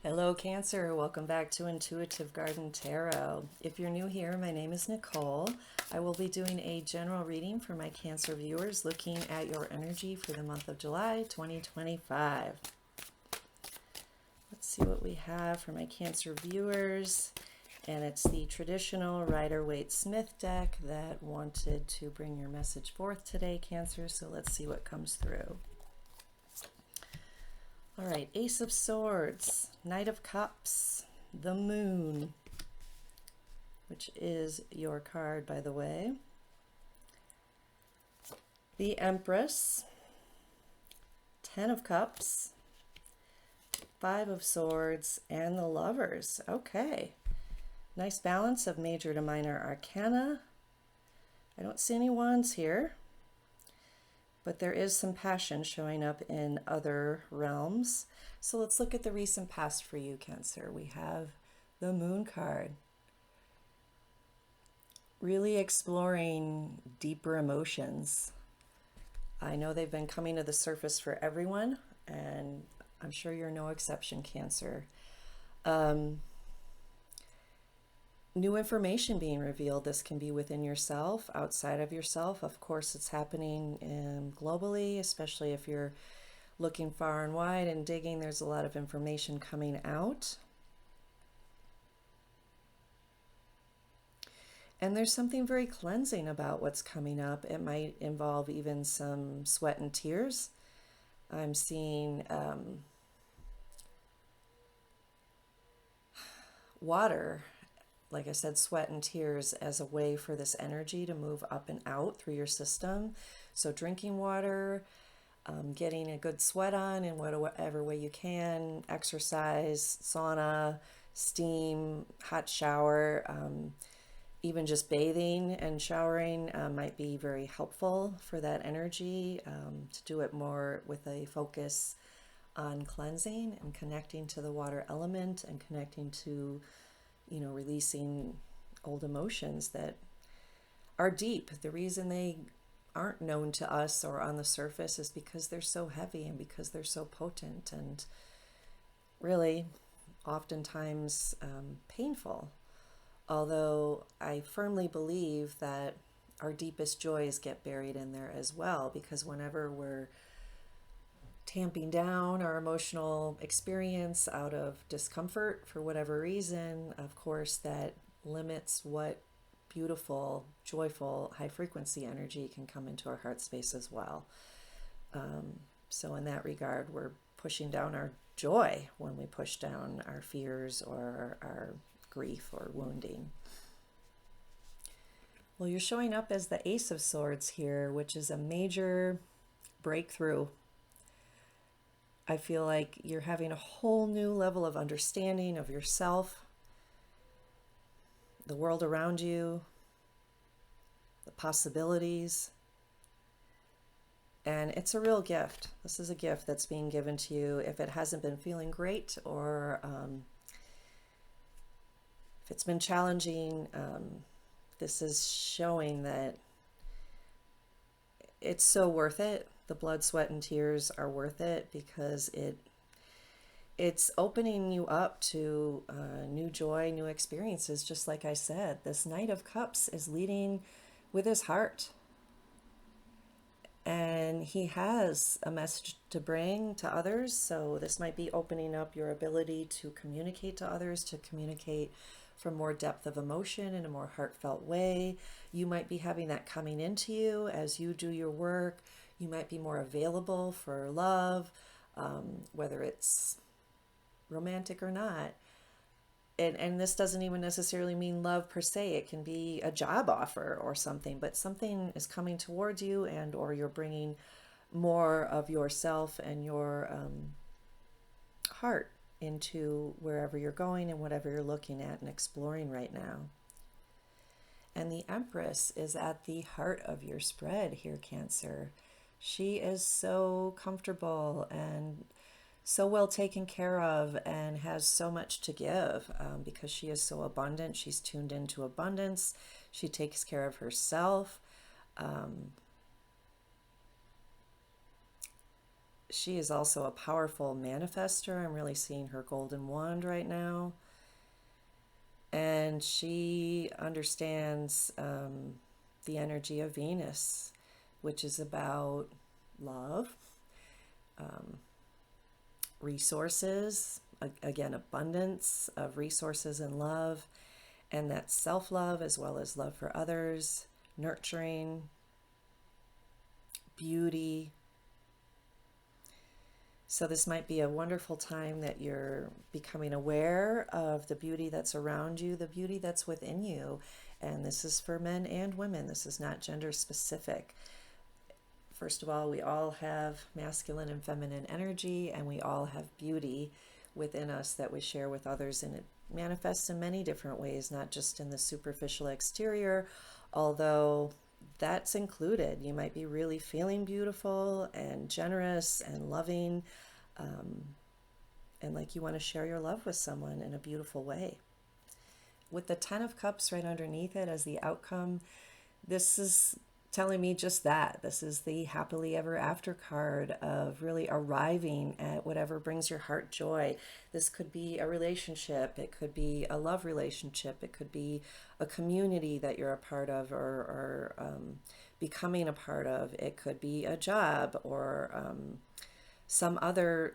Hello, Cancer. Welcome back to Intuitive Garden Tarot. If you're new here, my name is Nicole. I will be doing a general reading for my Cancer viewers looking at your energy for the month of July 2025. Let's see what we have for my Cancer viewers. And it's the traditional Rider-Waite-Smith deck that wanted to bring your message forth today, Cancer. So let's see what comes through. All right, Ace of Swords, Knight of Cups, the Moon, which is your card, by the way, the Empress, Ten of Cups, Five of Swords, and the Lovers. Okay, nice balance of major to minor arcana. I don't see any wands here, but there is some passion showing up in other realms. So let's look at the recent past for you, Cancer. We have the Moon card. Really exploring deeper emotions. I know they've been coming to the surface for everyone, and I'm sure you're no exception, Cancer. New information being revealed. This can be within yourself, outside of yourself. Of course, it's happening globally, especially if you're looking far and wide and digging. There's a lot of information coming out. And there's something very cleansing about what's coming up. It might involve even some sweat and tears. I'm seeing water, like I said, sweat and tears as a way for this energy to move up and out through your system. So drinking water, getting a good sweat on in whatever way you can, exercise, sauna, steam, hot shower, even just bathing and showering might be very helpful for that energy, to do it more with a focus on cleansing and connecting to the water element and connecting to, releasing old emotions that are deep. The reason they aren't known to us or on the surface is because they're so heavy and because they're so potent and really oftentimes painful. Although I firmly believe that our deepest joys get buried in there as well, because whenever we're tamping down our emotional experience out of discomfort for whatever reason, of course, that limits what beautiful, joyful, high frequency energy can come into our heart space as well. So in that regard, we're pushing down our joy when we push down our fears or our grief or wounding. Well, you're showing up as the Ace of Swords here, which is a major breakthrough. I feel like you're having a whole new level of understanding of yourself, the world around you, the possibilities. And it's a real gift. This is a gift that's being given to you. If it hasn't been feeling great, or if it's been challenging, this is showing that it's so worth it. The blood, sweat, and tears are worth it because it's opening you up to new joy, new experiences. Just like I said, this Knight of Cups is leading with his heart. And he has a message to bring to others. So this might be opening up your ability to communicate to others, to communicate from more depth of emotion in a more heartfelt way. You might be having that coming into you as you do your work. You might be more available for love, whether it's romantic or not. And this doesn't even necessarily mean love per se. It can be a job offer or something, but something is coming towards you, and or you're bringing more of yourself and your heart into wherever you're going and whatever you're looking at and exploring right now. And the Empress is at the heart of your spread here, Cancer. She is so comfortable and so well taken care of and has so much to give, because she is so abundant. She's tuned into abundance. She takes care of herself. she is also a powerful manifester. I'm really seeing her golden wand right now. And she understands the energy of Venus, which is about love, resources, again, abundance of resources and love, and that's self-love as well as love for others, nurturing, beauty. So this might be a wonderful time that you're becoming aware of the beauty that's around you, the beauty that's within you. And this is for men and women. This is not gender specific. First of all, we all have masculine and feminine energy, and we all have beauty within us that we share with others, and it manifests in many different ways, not just in the superficial exterior, although that's included. You might be really feeling beautiful and generous and loving, and like you want to share your love with someone in a beautiful way. With the Ten of Cups right underneath it as the outcome, this is telling me just that. This is the happily ever after card of really arriving at whatever brings your heart joy. This could be a relationship, it could be a love relationship, it could be a community that you're a part of or becoming a part of. It could be a job or some other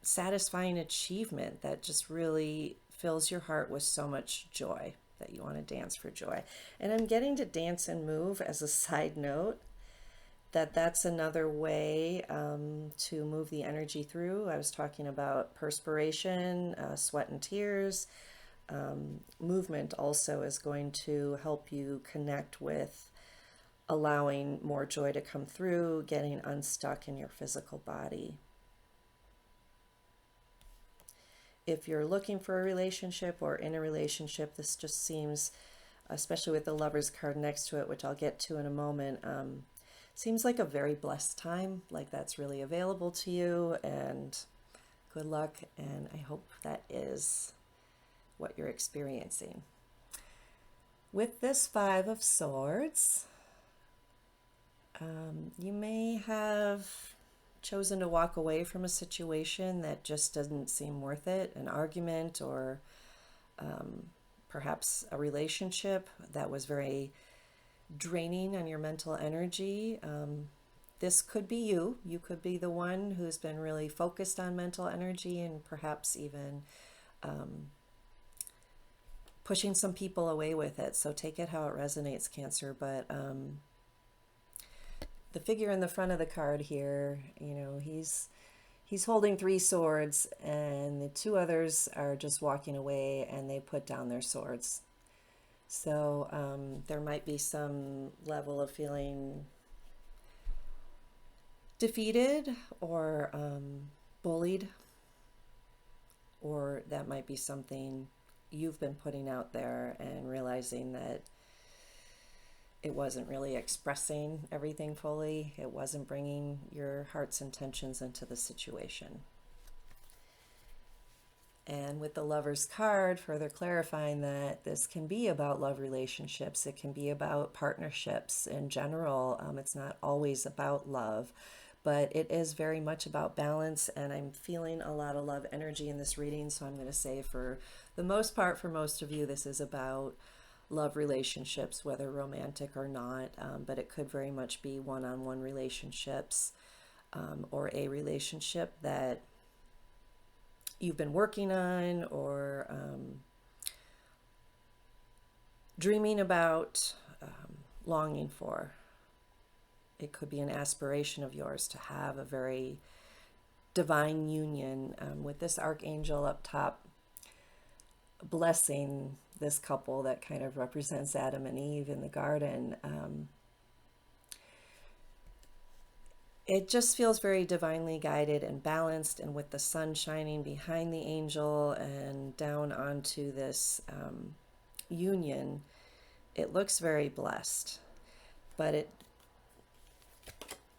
satisfying achievement that just really fills your heart with so much joy that you want to dance for joy. And I'm getting to dance and move as a side note, that's another way to move the energy through. I was talking about perspiration, sweat and tears. Movement also is going to help you connect with allowing more joy to come through, getting unstuck in your physical body. If you're looking for a relationship or in a relationship, this just seems, especially with the Lovers card next to it, which I'll get to in a moment, seems like a very blessed time, like that's really available to you, and good luck, and I hope that is what you're experiencing. With this Five of Swords, you may have chosen to walk away from a situation that just doesn't seem worth it, an argument or perhaps a relationship that was very draining on your mental energy. This could be you. You could be the one who's been really focused on mental energy and perhaps even pushing some people away with it. So take it how it resonates, Cancer. But the figure in the front of the card here, he's holding three swords, and the two others are just walking away, and they put down their swords. So there might be some level of feeling defeated or bullied, or that might be something you've been putting out there and realizing that it wasn't really expressing everything fully. It wasn't bringing your heart's intentions into the situation. And with the Lover's card, further clarifying that this can be about love relationships. It can be about partnerships in general. It's not always about love, but it is very much about balance. And I'm feeling a lot of love energy in this reading. So I'm going to say for the most part, for most of you, this is about love relationships, whether romantic or not, but it could very much be one-on-one relationships or a relationship that you've been working on or dreaming about, longing for. It could be an aspiration of yours to have a very divine union with this archangel up top blessing this couple that kind of represents Adam and Eve in the garden. It just feels very divinely guided and balanced, and with the sun shining behind the angel and down onto this union, it looks very blessed. But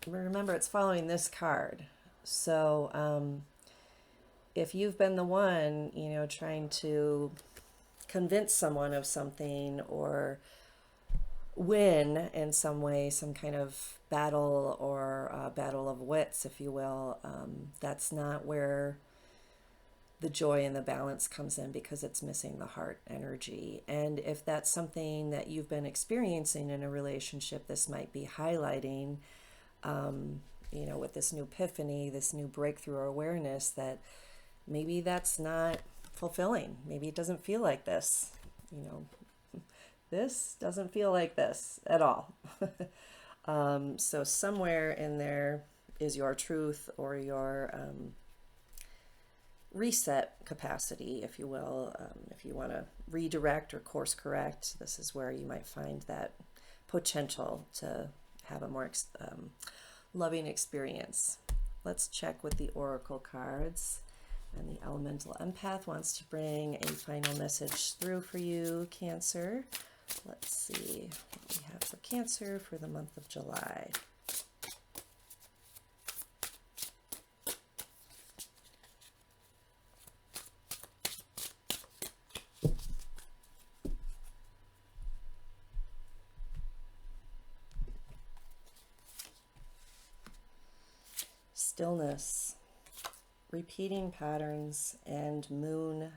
remember, it's following this card. So if you've been the one, trying to convince someone of something or win in some way, some kind of battle or battle of wits, if you will. That's not where the joy and the balance comes in, because it's missing the heart energy. And if that's something that you've been experiencing in a relationship, this might be highlighting, with this new epiphany, this new breakthrough or awareness, that maybe that's not fulfilling. Maybe it doesn't feel like this. This doesn't feel like this at all. So somewhere in there is your truth, or your reset capacity, if you will. If you want to redirect or course correct, this is where you might find that potential to have a more loving experience. Let's check with the oracle cards. And the elemental empath wants to bring a final message through for you, Cancer. Let's see what we have for Cancer for the month of July. Stillness, repeating patterns, and moon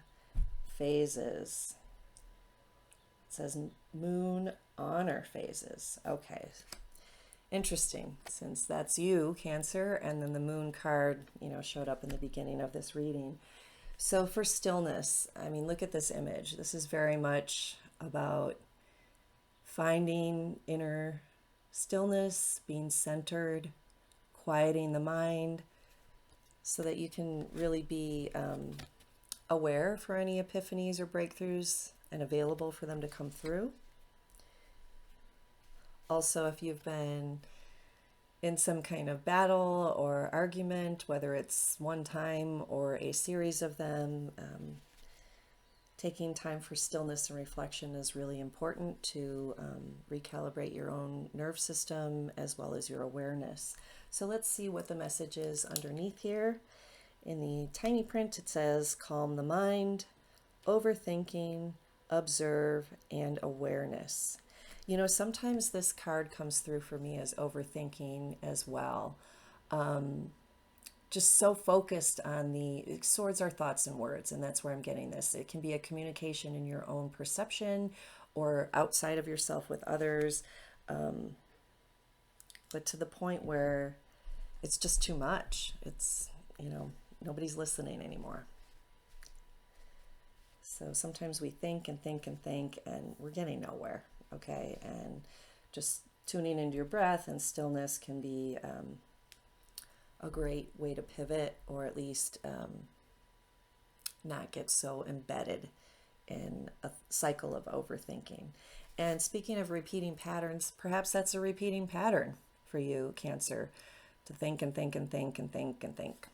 phases. It says moon honor phases. Okay. Interesting, since that's you, Cancer, and then the moon card, showed up in the beginning of this reading. So for stillness, look at this image. This is very much about finding inner stillness, being centered, quieting the mind, so that you can really be aware for any epiphanies or breakthroughs and available for them to come through. Also, if you've been in some kind of battle or argument, whether it's one time or a series of them, taking time for stillness and reflection is really important to recalibrate your own nerve system as well as your awareness. So let's see what the message is underneath here. In the tiny print, it says, calm the mind, overthinking, observe, and awareness. Sometimes this card comes through for me as overthinking as well. Just so focused on swords are thoughts and words, and that's where I'm getting this. It can be a communication in your own perception or outside of yourself with others, but to the point where it's just too much. It's, nobody's listening anymore. So sometimes we think and think and think, and we're getting nowhere, okay? And just tuning into your breath and stillness can be a great way to pivot, or at least not get so embedded in a cycle of overthinking. And speaking of repeating patterns, perhaps that's a repeating pattern for you, Cancer, to think and think and think and think and think.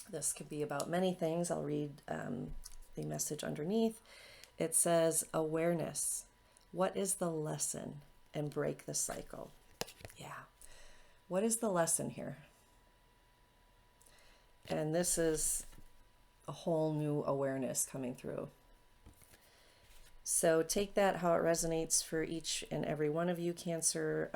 This could be about many things. I'll read the message underneath. It says, awareness. What is the lesson? And break the cycle. Yeah. What is the lesson here? And this is a whole new awareness coming through. So take that how it resonates for each and every one of you, Cancer.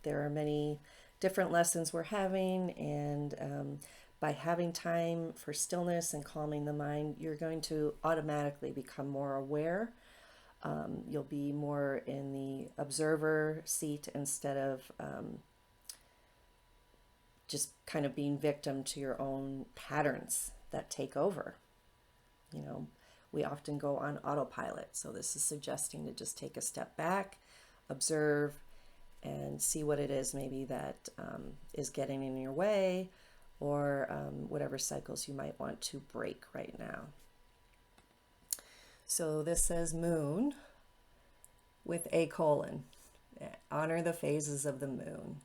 There are many different lessons we're having, and by having time for stillness and calming the mind, you're going to automatically become more aware. You'll be more in the observer seat instead of just kind of being victim to your own patterns that take over. We often go on autopilot. So this is suggesting to just take a step back, observe, and see what it is maybe that is getting in your way, or whatever cycles you might want to break right now. So this says moon with a colon. Honor the phases of the moon.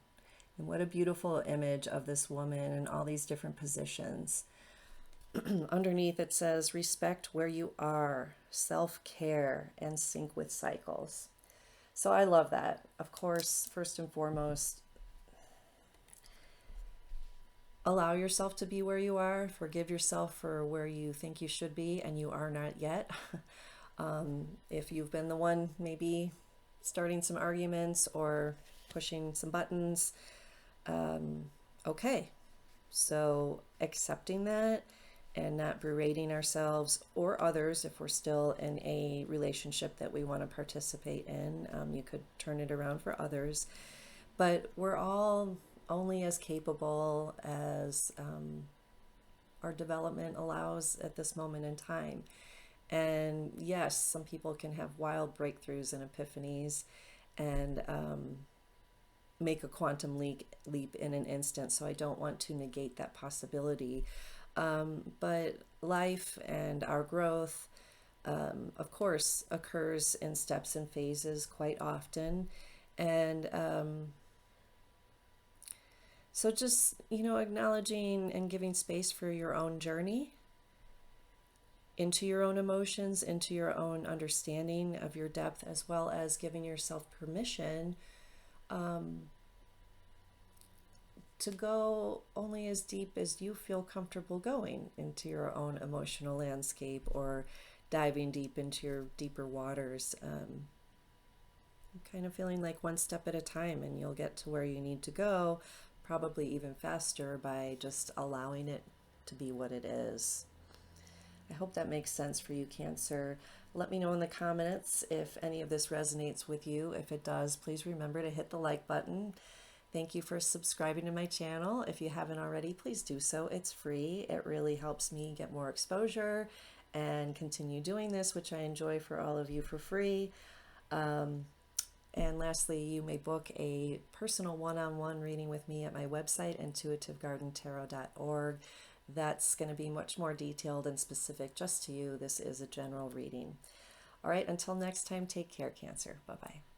And what a beautiful image of this woman in all these different positions. Underneath it says, respect where you are, self-care, and sync with cycles. So I love that. Of course, first and foremost, allow yourself to be where you are. Forgive yourself for where you think you should be and you are not yet. If you've been the one maybe starting some arguments or pushing some buttons. Okay, so accepting that and not berating ourselves or others if we're still in a relationship that we want to participate in. You could turn it around for others, but we're all only as capable as our development allows at this moment in time. And yes, some people can have wild breakthroughs and epiphanies and make a quantum leap in an instant. So I don't want to negate that possibility. But life and our growth, of course, occurs in steps and phases quite often. And so just, acknowledging and giving space for your own journey into your own emotions, into your own understanding of your depth, as well as giving yourself permission to go only as deep as you feel comfortable going into your own emotional landscape, or diving deep into your deeper waters. Kind of feeling like one step at a time, and you'll get to where you need to go, probably even faster by just allowing it to be what it is. I hope that makes sense for you, Cancer. Let me know in the comments if any of this resonates with you. If it does, please remember to hit the like button. Thank you for subscribing to my channel. If you haven't already, please do so. It's free. It really helps me get more exposure and continue doing this, which I enjoy for all of you for free. And lastly, you may book a personal one-on-one reading with me at my website, intuitivegardentarot.org. That's going to be much more detailed and specific just to you. This is a general reading. All right, until next time, take care, Cancer. Bye-bye.